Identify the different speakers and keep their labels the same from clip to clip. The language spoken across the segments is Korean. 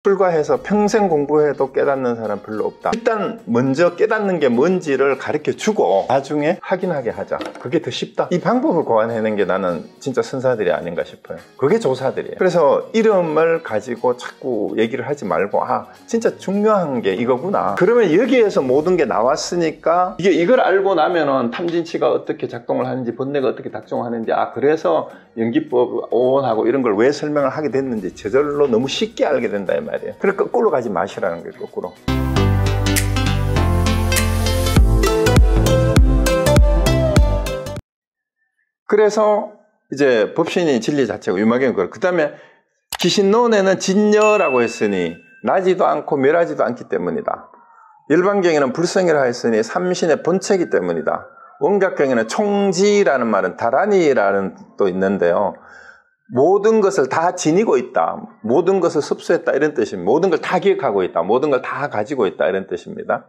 Speaker 1: 불과해서 평생 공부해도 깨닫는 사람 별로 없다. 일단 먼저 깨닫는 게 뭔지를 가르쳐주고 나중에 확인하게 하자. 그게 더 쉽다. 이 방법을 고안해낸 게 나는 진짜 선사들이 아닌가 싶어요. 그게 조사들이에요. 그래서 이름을 가지고 자꾸 얘기를 하지 말고 진짜 중요한 게 이거구나. 그러면 여기에서 모든 게 나왔으니까 이걸 알고 나면은 탐진치가 어떻게 작동을 하는지 번뇌가 어떻게 작동하는지 그래서 연기법 오온하고 이런 걸 왜 설명을 하게 됐는지 저절로 너무 쉽게 알게 된다 이 말이에요. 그래 거꾸로 가지 마시라는 거예요. 거꾸로. 그래서 이제 법신이 진리 자체고 유마경이 그렇고, 그 다음에 기신론에는 진여라고 했으니 나지도 않고 멸하지도 않기 때문이다. 일반경에는 불성이라 했으니 삼신의 본체이기 때문이다. 원각경에는 총지라는 말은 다라니라는 뜻도 있는데요. 모든 것을 다 지니고 있다. 모든 것을 습수했다. 이런 뜻입니다. 모든 걸 다 기억하고 있다. 모든 걸 다 가지고 있다. 이런 뜻입니다.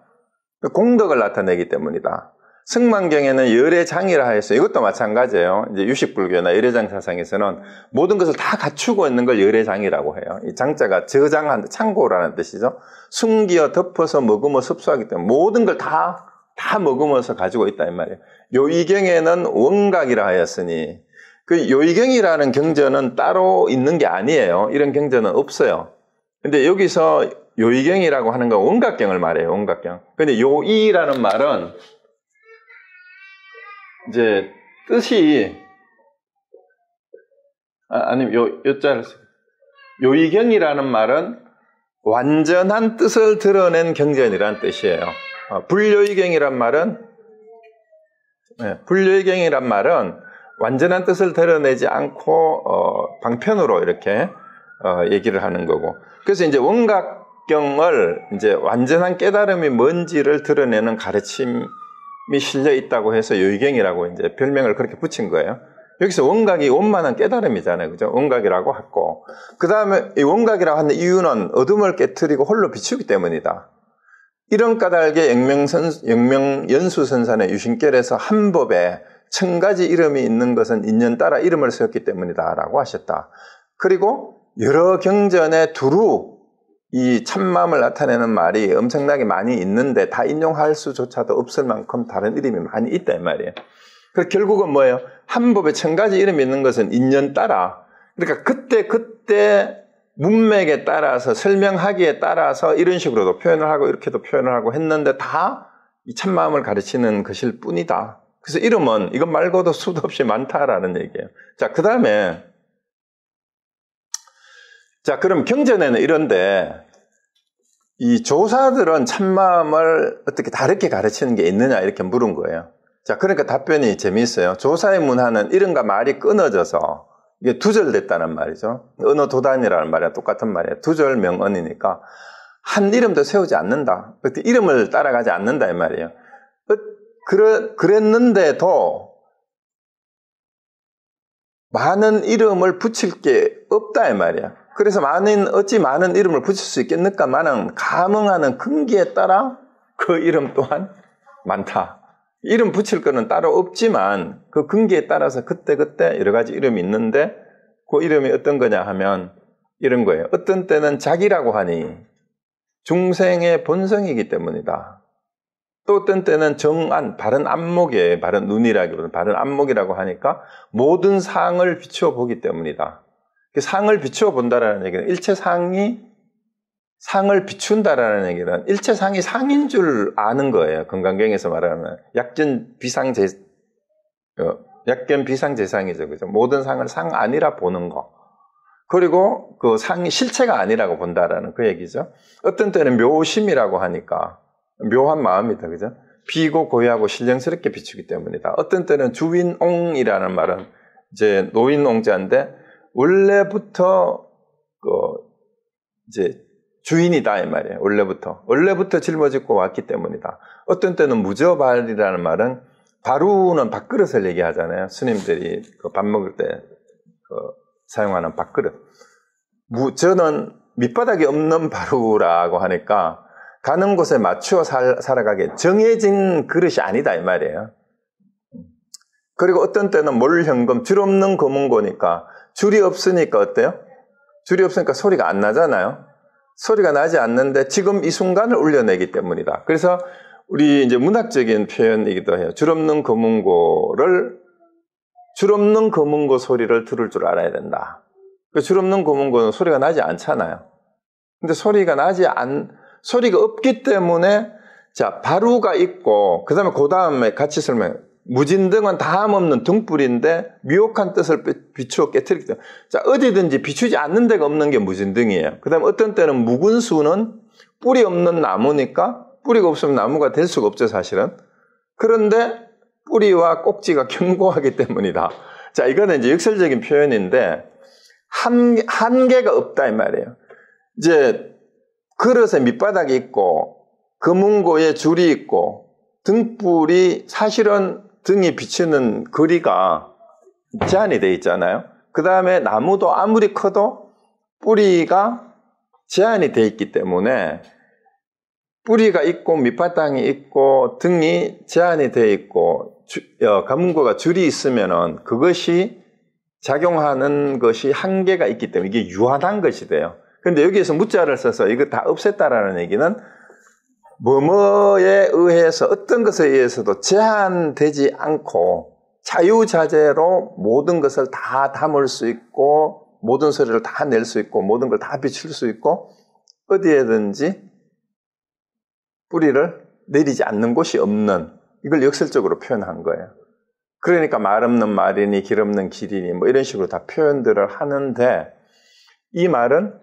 Speaker 1: 공덕을 나타내기 때문이다. 승만경에는 열애장이라 하였어요. 이것도 마찬가지예요. 이제 유식불교나 열애장 사상에서는 모든 것을 다 갖추고 있는 걸 열애장이라고 해요. 이 장자가 저장한, 창고라는 뜻이죠. 숨기어 덮어서 머금어 습수하기 때문에 모든 걸 다 머금어서 가지고 있다. 이 말이에요. 요이경에는 원각이라 하였으니, 그 요이경이라는 경전은 따로 있는 게 아니에요. 이런 경전은 없어요. 근데 여기서 요이경이라고 하는 건 원각경을 말해요. 원각경. 근데 요이라는 말은 이제 뜻이 아니면 요자를 쓰고, 요이경이라는 말은 완전한 뜻을 드러낸 경전이라는 뜻이에요. 불요이경이란 말은 완전한 뜻을 드러내지 않고 방편으로 이렇게 얘기를 하는 거고, 그래서 이제 원각경을 이제 완전한 깨달음이 뭔지를 드러내는 가르침이 실려 있다고 해서 요이경이라고 이제 별명을 그렇게 붙인 거예요. 여기서 원각이 원만한 깨달음이잖아요, 그죠? 원각이라고 했고, 그 다음에 이 원각이라고 하는 이유는 어둠을 깨트리고 홀로 비추기 때문이다. 이런 까닭에 영명연수선산의 유신결에서 한 법에 1000가지 이름이 있는 것은 인연 따라 이름을 세웠기 때문이다 라고 하셨다. 그리고 여러 경전에 두루 이 참마음을 나타내는 말이 엄청나게 많이 있는데 다 인용할 수조차도 없을 만큼 다른 이름이 많이 있다 이 말이에요. 그래서 결국은 뭐예요? 한 법에 1000가지 이름이 있는 것은 인연 따라, 그러니까 그때 문맥에 따라서 설명하기에 따라서 이런 식으로도 표현을 하고 이렇게도 표현을 하고 했는데 다 이 참마음을 가르치는 것일 뿐이다. 그래서 이름은 이것 말고도 수도 없이 많다라는 얘기예요. 자, 그 다음에 그럼 경전에는 이런데 이 조사들은 참마음을 어떻게 다르게 가르치는 게 있느냐 이렇게 물은 거예요. 자, 그러니까 답변이 재미있어요. 조사의 문화는 이름과 말이 끊어져서 이게 두절됐다는 말이죠. 언어도단이라는 말이야 똑같은 말이에요. 두절 명언이니까 한 이름도 세우지 않는다. 이름을 따라가지 않는다 이 말이에요. 그랬는데도 많은 이름을 붙일 게 없다 이 말이야. 그래서 어찌 많은 이름을 붙일 수 있겠는가마는 감흥하는 근기에 따라 그 이름 또한 많다. 이름 붙일 거는 따로 없지만 그 근기에 따라서 그때그때 여러 가지 이름이 있는데 그 이름이 어떤 거냐 하면 이런 거예요. 어떤 때는 자기라고 하니 중생의 본성이기 때문이다. 또 어떤 때는 정안, 바른 안목이에요. 바른 눈이라기보다는 바른 안목이라고 하니까 모든 상을 비추어 보기 때문이다. 상을 비추어 본다라는 얘기는 일체상이 상을 비춘다라는 얘기는 일체상이 상인 줄 아는 거예요. 건강경에서 말하는 약견 비상재상이죠. 그죠? 모든 상을 상 아니라 보는 거. 그리고 그 상이 실체가 아니라고 본다라는 그 얘기죠. 어떤 때는 묘심이라고 하니까 묘한 마음이다. 그죠? 비고 고요하고 신령스럽게 비추기 때문이다. 어떤 때는 주인옹이라는 말은 이제 노인옹자인데 원래부터 이제 주인이다 이 말이에요. 원래부터 짊어지고 왔기 때문이다. 어떤 때는 무저발이라는 말은 바루는 밥그릇을 얘기하잖아요. 스님들이 밥 먹을 때 사용하는 밥그릇. 저는 밑바닥이 없는 바루라고 하니까 가는 곳에 맞추어 살아가게 정해진 그릇이 아니다 이 말이에요. 그리고 어떤 때는 몰현금, 줄 없는 검은고니까 줄이 없으니까 어때요? 줄이 없으니까 소리가 안 나잖아요. 소리가 나지 않는데 지금 이 순간을 울려내기 때문이다. 그래서 우리 이제 문학적인 표현이기도 해요. 줄 없는 검은고 소리를 들을 줄 알아야 된다. 그 줄 없는 검은고는 소리가 나지 않잖아요. 근데 소리가 없기 때문에, 자, 바루가 있고, 그 다음에 같이 설명해요. 무진등은 다함 없는 등불인데, 미혹한 뜻을 비추어 깨뜨리기 때문에. 자, 어디든지 비추지 않는 데가 없는 게 무진등이에요. 그 다음에 어떤 때는 묵은수는 뿌리 없는 나무니까, 뿌리가 없으면 나무가 될 수가 없죠, 사실은. 그런데, 뿌리와 꼭지가 견고하기 때문이다. 자, 이거는 이제 역설적인 표현인데, 한계가 없다, 이 말이에요. 이제, 그릇에 밑바닥이 있고, 금은고에 줄이 있고, 등불이 사실은 등이 비치는 거리가 제한이 돼 있잖아요. 그 다음에 나무도 아무리 커도 뿌리가 제한이 돼 있기 때문에, 뿌리가 있고 밑바닥이 있고 등이 제한이 돼 있고 검은고가 줄이 있으면은 그것이 작용하는 것이 한계가 있기 때문에 이게 유한한 것이 돼요. 그런데 여기에서 무자를 써서 이거 다 없앴다라는 얘기는 뭐뭐에 의해서 어떤 것에 의해서도 제한되지 않고 자유자재로 모든 것을 다 담을 수 있고 모든 소리를 다 낼 수 있고 모든 걸 다 비출 수 있고 어디에든지 뿌리를 내리지 않는 곳이 없는, 이걸 역설적으로 표현한 거예요. 그러니까 말 없는 말이니 길 없는 길이니 뭐 이런 식으로 다 표현들을 하는데, 이 말은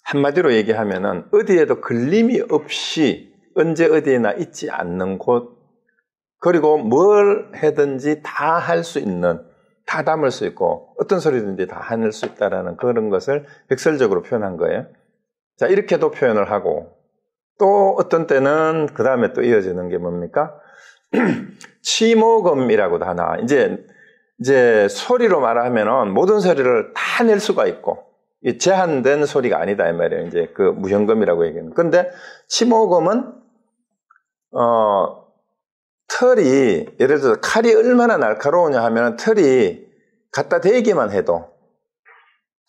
Speaker 1: 한마디로 얘기하면은 어디에도 걸림이 없이 언제 어디에나 있지 않는 곳, 그리고 뭘 하든지 다 할 수 있는, 다 담을 수 있고 어떤 소리든지 다 하늘 수 있다라는 그런 것을 역설적으로 표현한 거예요. 자, 이렇게도 표현을 하고, 또 어떤 때는 그 다음에 또 이어지는 게 뭡니까? 치모금이라고도 하나. 이제 소리로 말하면은 모든 소리를 다 낼 수가 있고, 제한된 소리가 아니다, 이 말이에요. 이제 그 무현금이라고 얘기하는. 근데 치모금은, 털이, 예를 들어서 칼이 얼마나 날카로우냐 하면 털이 갖다 대기만 해도,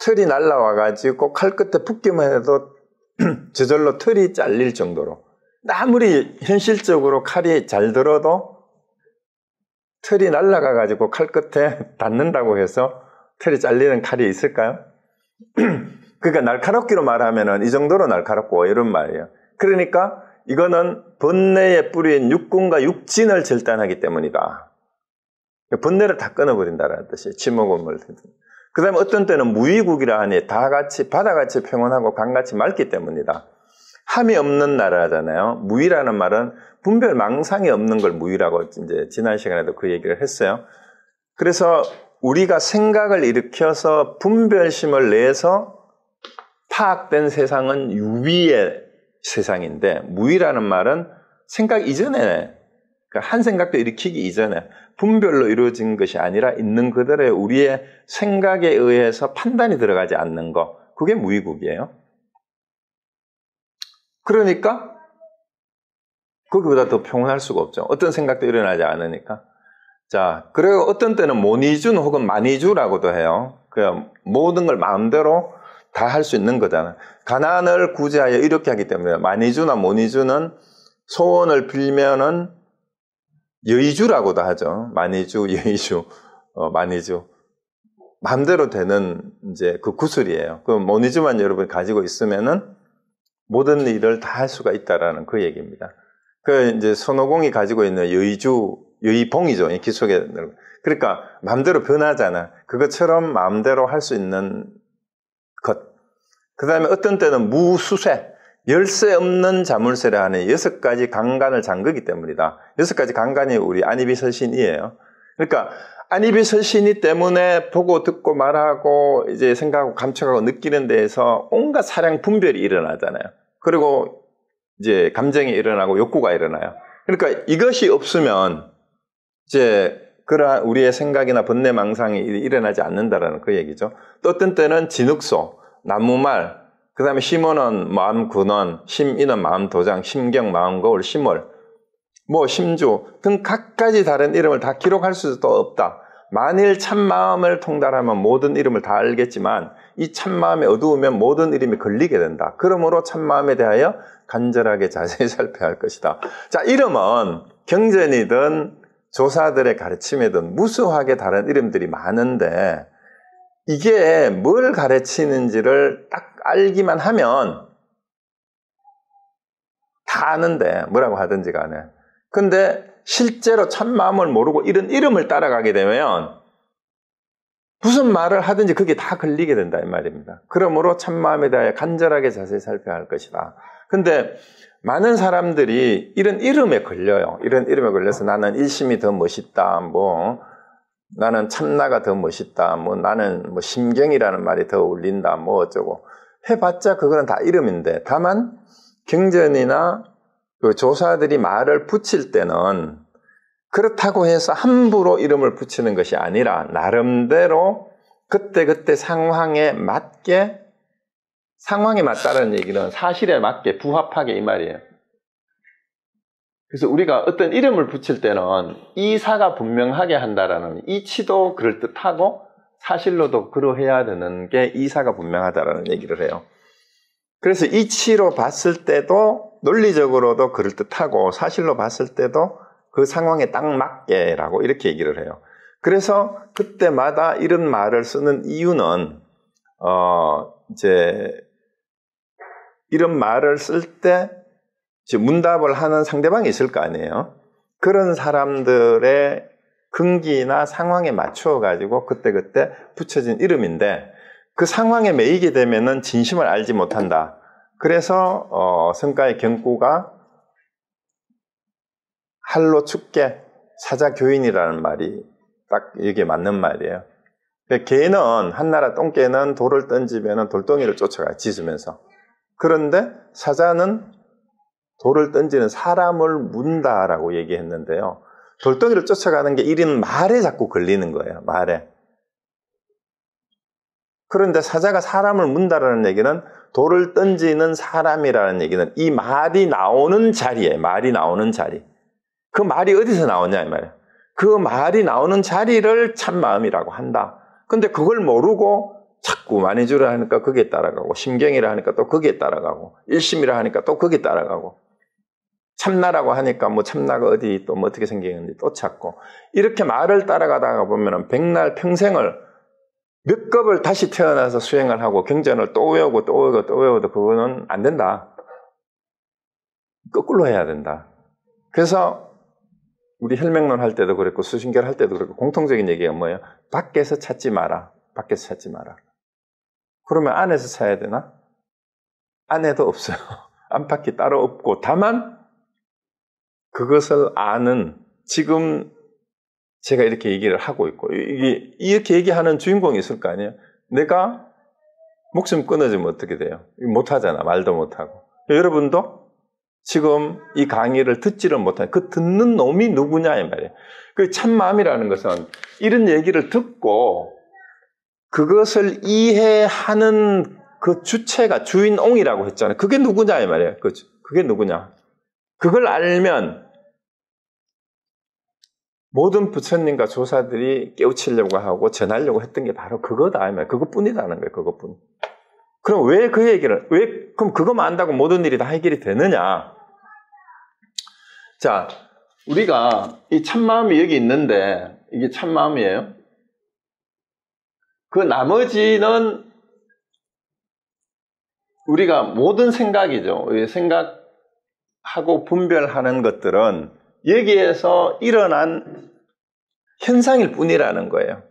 Speaker 1: 털이 날라와가지고 칼 끝에 붙기만 해도 저절로 털이 잘릴 정도로, 아무리 현실적으로 칼이 잘 들어도 털이 날아가가지고 칼 끝에 닿는다고 해서 털이 잘리는 칼이 있을까요? 그러니까 날카롭기로 말하면은 이 정도로 날카롭고 이런 말이에요. 그러니까 이거는 번뇌에 뿌린 육군과 육진을 절단하기 때문이다. 번뇌를 다 끊어버린다는 뜻이에요. 치모금을. 그 다음에 어떤 때는 무위국이라 하니 다 같이 바다같이 평온하고 강같이 맑기 때문이다. 함이 없는 나라잖아요. 무위라는 말은 분별 망상이 없는 걸 무위라고 이제 지난 시간에도 그 얘기를 했어요. 그래서 우리가 생각을 일으켜서 분별심을 내서 파악된 세상은 유위의 세상인데, 무위라는 말은 생각 이전에, 그러니까 한 생각도 일으키기 이전에 분별로 이루어진 것이 아니라 있는 그대로의 우리의 생각에 의해서 판단이 들어가지 않는 것, 그게 무위국이에요. 그러니까 거기보다 더 평온할 수가 없죠. 어떤 생각도 일어나지 않으니까. 자, 그리고 어떤 때는 모니준 혹은 마니주라고도 해요. 그 모든 걸 마음대로 다 할 수 있는 거잖아요. 가난을 구제하여 이렇게 하기 때문에 마니주나 모니주는 소원을 빌면은 여의주라고도 하죠. 마니주, 여의주, 마니주. 마음대로 되는 이제 그 구슬이에요. 그 모니주만 여러분 가지고 있으면은 모든 일을 다 할 수가 있다라는 그 얘기입니다. 그 이제 손오공이 가지고 있는 여의주, 여의봉이죠. 기속에. 그러니까 마음대로 변하잖아. 그것처럼 마음대로 할 수 있는 것. 그 다음에 어떤 때는 무수세, 열쇠 없는 자물쇠라 하는 6가지 강간을 잠그기 때문이다. 6가지 강간이 우리 안이비설신이에요. 그러니까 안이비설신이 때문에 보고 듣고 말하고 이제 생각하고 감촉하고 느끼는 데에서 온갖 사량 분별이 일어나잖아요. 그리고 이제 감정이 일어나고 욕구가 일어나요. 그러니까 이것이 없으면 이제 그러한 우리의 생각이나 번뇌망상이 일어나지 않는다라는 그 얘기죠. 또 어떤 때는 진흙소, 나무말, 그 다음에 심원은 마음근원, 심인은 마음도장, 심경, 마음거울, 심월, 뭐 심주 등 각가지 다른 이름을 다 기록할 수도 없다. 만일 참 마음을 통달하면 모든 이름을 다 알겠지만 이 참마음에 어두우면 모든 이름이 걸리게 된다. 그러므로 참마음에 대하여 간절하게 자세히 살펴야 할 것이다. 자, 이름은 경전이든 조사들의 가르침이든 무수하게 다른 이름들이 많은데 이게 뭘 가르치는지를 딱 알기만 하면 다 아는데 뭐라고 하든지 간에. 근데 실제로 참마음을 모르고 이런 이름을 따라가게 되면 무슨 말을 하든지 그게 다 걸리게 된다 이 말입니다. 그러므로 참마음에 대하여 간절하게 자세히 살펴야 할 것이다. 근데 많은 사람들이 이런 이름에 걸려요. 이런 이름에 걸려서 나는 일심이 더 멋있다. 뭐 나는 참나가 더 멋있다. 뭐 나는 뭐 심경이라는 말이 더 어울린다. 뭐 어쩌고 해봤자 그거는 다 이름인데 다만 경전이나 그 조사들이 말을 붙일 때는 그렇다고 해서 함부로 이름을 붙이는 것이 아니라 나름대로 그때그때 상황에 맞다는 얘기는 사실에 맞게 부합하게 이 말이에요. 그래서 우리가 어떤 이름을 붙일 때는 이사가 분명하게 한다라는 이치도 그럴듯하고 사실로도 그러해야 되는 게 이사가 분명하다라는 얘기를 해요. 그래서 이치로 봤을 때도 논리적으로도 그럴듯하고 사실로 봤을 때도 그 상황에 딱 맞게라고 이렇게 얘기를 해요. 그래서 그때마다 이런 말을 쓰는 이유는 이제 이런 말을 쓸 때 문답을 하는 상대방이 있을 거 아니에요. 그런 사람들의 근기나 상황에 맞추어 가지고 그때그때 붙여진 이름인데 그 상황에 매이게 되면은 진심을 알지 못한다. 그래서 성가의 경구가 할로 축계 사자교인이라는 말이 딱 이게 맞는 말이에요. 개는 한나라 똥개는 돌을 던지면 돌덩이를 쫓아가요. 짖으면서. 그런데 사자는 돌을 던지는 사람을 문다라고 얘기했는데요. 돌덩이를 쫓아가는 게 일인 말에 자꾸 걸리는 거예요. 말에. 그런데 사자가 사람을 문다라는 얘기는 돌을 던지는 사람이라는 얘기는 이 말이 나오는 자리에 말이 나오는 자리. 그 말이 어디서 나오냐 이 말이에요. 그 말이 나오는 자리를 참마음이라고 한다. 근데 그걸 모르고 자꾸 만이주라 하니까 거기에 따라가고 심경이라 하니까 또 거기에 따라가고 일심이라 하니까 또 거기에 따라가고 참나라고 하니까 뭐 참나가 어디 또 뭐 어떻게 생기는지 또 찾고 이렇게 말을 따라가다가 보면은 백날 평생을 몇 겁을 다시 태어나서 수행을 하고 경전을 또 외우고 또 외우고 또 외워도 그거는 안 된다. 거꾸로 해야 된다. 그래서 우리 혈맹론 할 때도 그랬고 수신결 할 때도 그랬고 공통적인 얘기가 뭐예요? 밖에서 찾지 마라. 밖에서 찾지 마라. 그러면 안에서 찾아야 되나? 안에도 없어요. 안팎이 따로 없고 다만 그것을 아는 지금 제가 이렇게 얘기를 하고 있고 이렇게 얘기하는 주인공이 있을 거 아니에요? 내가 목숨 끊어지면 어떻게 돼요? 못하잖아. 말도 못하고. 여러분도 지금 이 강의를 듣지를 못하는 그 듣는 놈이 누구냐 이 말이에요. 그 참마음이라는 것은 이런 얘기를 듣고 그것을 이해하는 그 주체가 주인옹이라고 했잖아요. 그게 누구냐 이 말이에요. 그게 누구냐. 그걸 알면 모든 부처님과 조사들이 깨우치려고 하고 전하려고 했던 게 바로 그거다 이 말이에요. 그것뿐이다는 거예요. 그것뿐. 그럼 왜 그 얘기를 그럼 그것만 안다고 모든 일이 다 해결이 되느냐? 자, 우리가 이 참마음이 여기 있는데 이게 참마음이에요. 그 나머지는 우리가 모든 생각이죠. 생각하고 분별하는 것들은 여기에서 일어난 현상일 뿐이라는 거예요.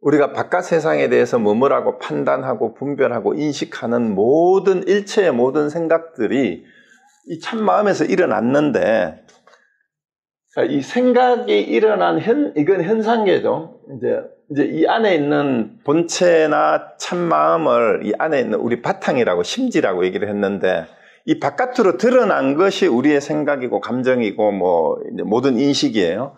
Speaker 1: 우리가 바깥 세상에 대해서 뭐뭐라고 판단하고 분별하고 인식하는 모든 일체의 모든 생각들이 이 참마음에서 일어났는데 이 생각이 일어난 이건 현상계죠. 이제 이 안에 있는 본체나 참마음을 이 안에 있는 우리 바탕이라고 심지라고 얘기를 했는데 이 바깥으로 드러난 것이 우리의 생각이고 감정이고 뭐 이제 모든 인식이에요.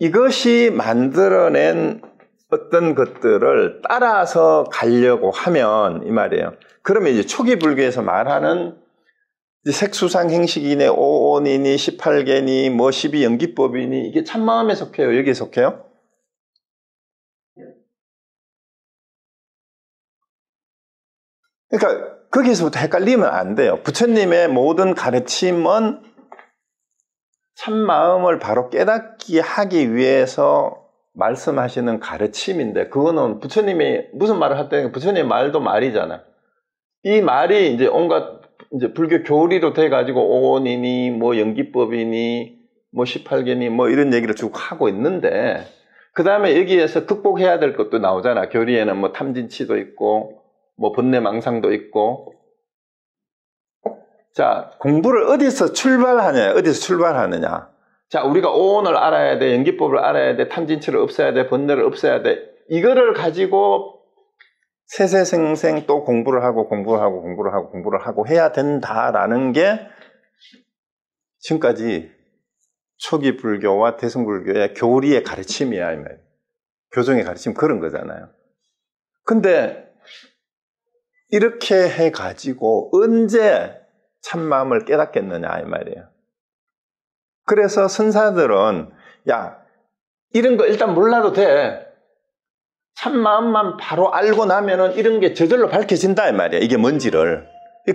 Speaker 1: 이것이 만들어낸 어떤 것들을 따라서 가려고 하면 이 말이에요. 그러면 이제 초기 불교에서 말하는 색수상 행식이니 오온이니 18개니 뭐 12연기법이니 이게 참마음에 속해요? 여기에 속해요? 그러니까 거기서부터 헷갈리면 안 돼요. 부처님의 모든 가르침은 참마음을 바로 깨닫게 하기 위해서 말씀하시는 가르침인데, 그거는 부처님이 무슨 말을 할 때, 부처님의 말도 말이잖아. 이 말이 이제 온갖 이제 불교 교리로 돼가지고 오온이니 뭐 연기법이니 뭐 18개니 뭐 이런 얘기를 쭉 하고 있는데, 그 다음에 여기에서 극복해야 될 것도 나오잖아. 교리에는 뭐 탐진치도 있고 뭐 번뇌망상도 있고. 자, 공부를 어디서 출발하느냐. 자, 우리가 오온을 알아야 돼, 연기법을 알아야 돼, 탐진치를 없애야 돼, 번뇌를 없애야 돼. 이거를 가지고 세세생생 또 공부를 하고 해야 된다라는 게 지금까지 초기 불교와 대승불교의 교리의 가르침이야, 이 말이에요. 교정의 가르침, 그런 거잖아요. 근데 이렇게 해가지고 언제 참마음을 깨닫겠느냐, 이 말이에요. 그래서 선사들은, 야, 이런 거 일단 몰라도 돼. 참마음만 바로 알고 나면은 이런 게 저절로 밝혀진다, 이 말이에요. 이게 뭔지를.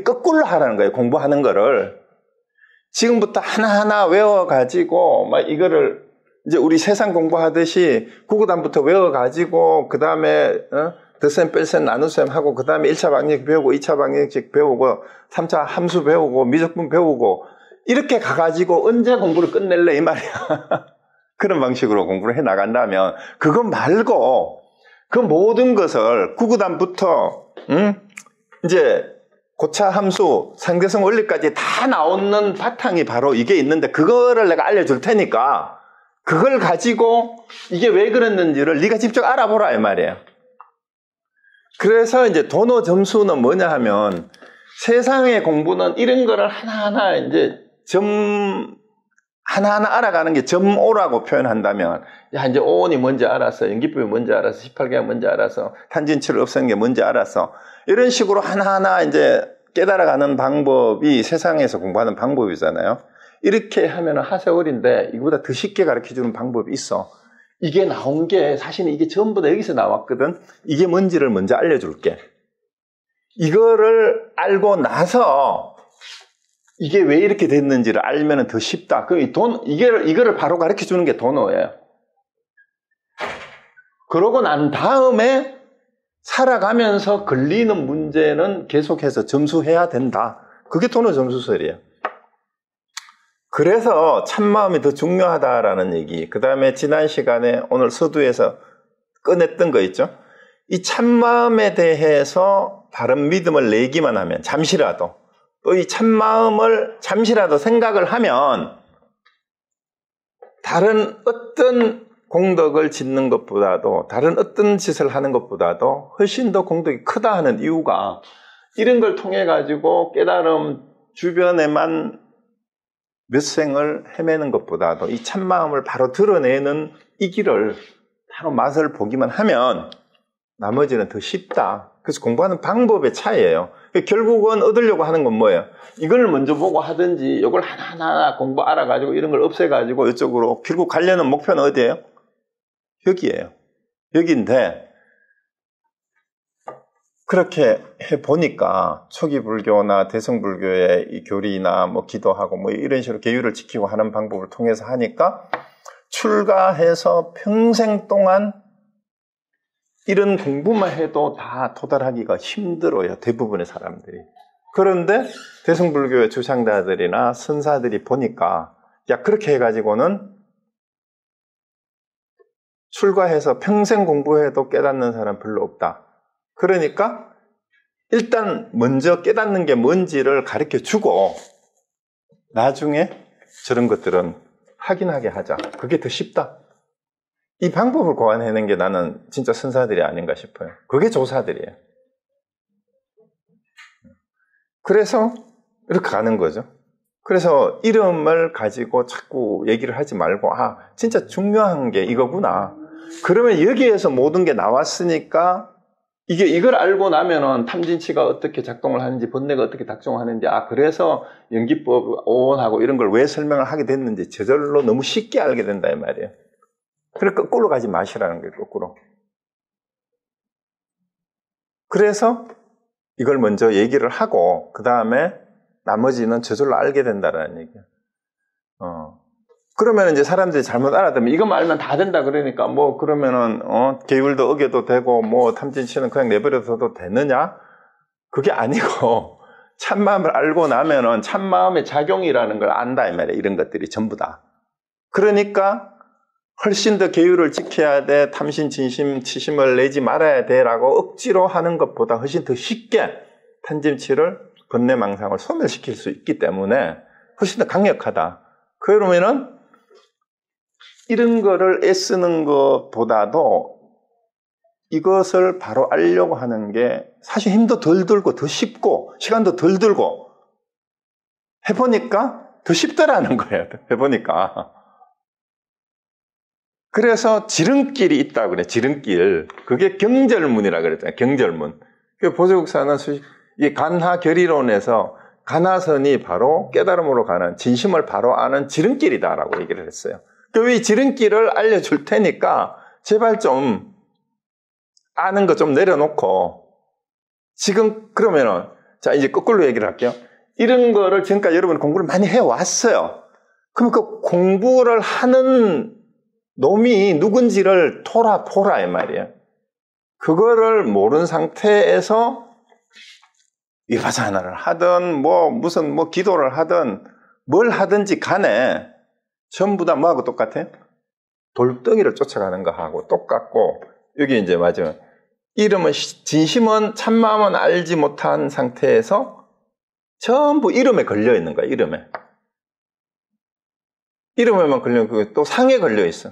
Speaker 1: 거꾸로 하라는 거예요, 공부하는 거를. 지금부터 하나하나 외워가지고, 막 이거를, 이제 우리 세상 공부하듯이 구구단부터 외워가지고, 그 다음에, 덧셈, 뺄셈, 나눗셈 하고, 그 다음에 1차 방정식 배우고, 2차 방정식 배우고, 3차 함수 배우고, 미적분 배우고, 이렇게 가가지고 언제 공부를 끝낼래, 이 말이야. 그런 방식으로 공부를 해 나간다면, 그거 말고, 그 모든 것을 구구단부터, 이제, 고차 함수, 상대성 원리까지 다 나오는 바탕이 바로 이게 있는데, 그거를 내가 알려줄 테니까, 그걸 가지고 이게 왜 그랬는지를 네가 직접 알아보라, 이 말이에요. 그래서 이제 도노 점수는 뭐냐 하면, 세상의 공부는 이런 거를 하나하나 이제 하나하나 알아가는 게 점오라고 표현한다면, 야, 이제 오온이 뭔지 알았어. 연기법이 뭔지 알았어. 18개가 뭔지 알았어. 탄진치를 없애는 게 뭔지 알았어. 이런 식으로 하나하나 이제 깨달아가는 방법이 세상에서 공부하는 방법이잖아요. 이렇게 하면 하세월인데 이거보다 더 쉽게 가르쳐주는 방법이 있어. 이게 나온 게 사실은 이게 전부 다 여기서 나왔거든. 이게 뭔지를 먼저 알려줄게. 이거를 알고 나서 이게 왜 이렇게 됐는지를 알면 더 쉽다. 이거를 바로 가르쳐주는 게 도노예요. 그러고 난 다음에 살아가면서 걸리는 문제는 계속해서 점수해야 된다. 그게 도노 점수설이에요. 그래서 참마음이 더 중요하다라는 얘기. 그 다음에 지난 시간에 오늘 서두에서 꺼냈던 거 있죠. 이 참마음에 대해서 바른 믿음을 내기만 하면, 잠시라도, 또 이 참마음을 잠시라도 생각을 하면 다른 어떤 공덕을 짓는 것보다도, 다른 어떤 짓을 하는 것보다도 훨씬 더 공덕이 크다 하는 이유가, 이런 걸 통해 가지고 깨달음 주변에만 몇 생을 헤매는 것보다도 이 참마음을 바로 드러내는 이 길을 바로 맛을 보기만 하면 나머지는 더 쉽다. 그래서 공부하는 방법의 차이예요. 결국은 얻으려고 하는 건 뭐예요? 이걸 먼저 보고 하든지 이걸 하나하나 공부 알아가지고 이런 걸 없애가지고 이쪽으로, 결국 가려는 목표는 어디예요? 여기예요. 여기인데, 그렇게 해보니까 초기 불교나 대승불교의 이 교리나 뭐 기도하고 뭐 이런 식으로 계율을 지키고 하는 방법을 통해서 하니까 출가해서 평생 동안 이런 공부만 해도 다 도달하기가 힘들어요. 대부분의 사람들이. 그런데 대승불교의 주장자들이나 선사들이 보니까, 야, 그렇게 해가지고는 출가해서 평생 공부해도 깨닫는 사람 별로 없다. 그러니까 일단 먼저 깨닫는 게 뭔지를 가르쳐주고 나중에 저런 것들은 확인하게 하자. 그게 더 쉽다. 이 방법을 고안해낸 게 나는 진짜 선사들이 아닌가 싶어요. 그게 조사들이에요. 그래서 이렇게 가는 거죠. 그래서 이름을 가지고 자꾸 얘기를 하지 말고, 진짜 중요한 게 이거구나. 그러면 여기에서 모든 게 나왔으니까 이걸 알고 나면은 탐진치가 어떻게 작동을 하는지, 번뇌가 어떻게 작동하는지, 그래서 연기법, 오온하고 이런 걸 왜 설명을 하게 됐는지 저절로 너무 쉽게 알게 된다, 이 말이에요. 그래서 거꾸로 가지 마시라는 거예요, 거꾸로. 그래서 이걸 먼저 얘기를 하고 그 다음에 나머지는 저절로 알게 된다는 얘기야. 그러면 이제 사람들이 잘못 알아들으면 이것만 알면 다 된다 그러니까 뭐 그러면은 계율도 어겨도 되고 뭐 탐진치는 그냥 내버려둬도 되느냐? 그게 아니고 참마음을 알고 나면은 참마음의 작용이라는 걸 안다 이 말이야. 이런 것들이 전부 다. 그러니까 훨씬 더 계율을 지켜야 돼. 탐심, 진심, 치심을 내지 말아야 돼라고 억지로 하는 것보다 훨씬 더 쉽게 탐진치를 번뇌망상을 소멸시킬 수 있기 때문에 훨씬 더 강력하다. 그러면은 이런 거를 애쓰는 것보다도 이것을 바로 알려고 하는 게 사실 힘도 덜 들고 더 쉽고 시간도 덜 들고 해보니까 더 쉽더라는 거예요. 해보니까. 그래서 지름길이 있다고 그래. 지름길. 그게 경절문이라 그랬잖아요. 경절문. 보세국사는 이 간하결의론에서 간하선이 바로 깨달음으로 가는 진심을 바로 아는 지름길이다라고 얘기를 했어요. 이 지름길을 알려줄 테니까 제발 좀 아는 거 좀 내려놓고 지금 그러면은 자 이제 거꾸로 얘기를 할게요. 이런 거를 지금까지 여러분 공부를 많이 해왔어요. 그럼 그 공부를 하는 놈이 누군지를 보라 이 말이에요. 그거를 모르는 상태에서 위파사나를 하든 무슨 기도를 하든 뭘 하든지 간에 전부 다 뭐하고 똑같아요? 돌덩이를 쫓아가는 거하고 똑같고 여기 이제 맞아요. 이름은 진심은 참마음은 알지 못한 상태에서 전부 이름에 걸려 있는 거야. 이름에만 걸려 있고 또 상에 걸려 있어.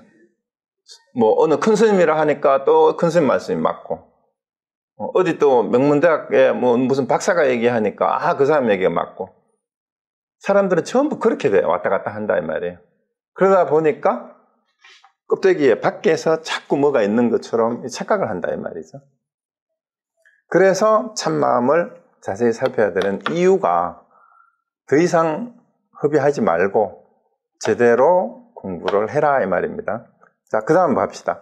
Speaker 1: 뭐 어느 큰 스님이라 하니까 또 큰 스님 말씀이 맞고 어디 또 명문대학에 뭐 무슨 박사가 얘기하니까 그 사람 얘기가 맞고 사람들은 전부 그렇게 돼. 왔다 갔다 한다 이 말이에요. 그러다 보니까 껍데기에 밖에서 자꾸 뭐가 있는 것처럼 착각을 한다 이 말이죠. 그래서 참마음을 자세히 살펴야 되는 이유가 더 이상 허비하지 말고 제대로 공부를 해라 이 말입니다. 자, 그 다음 봅시다.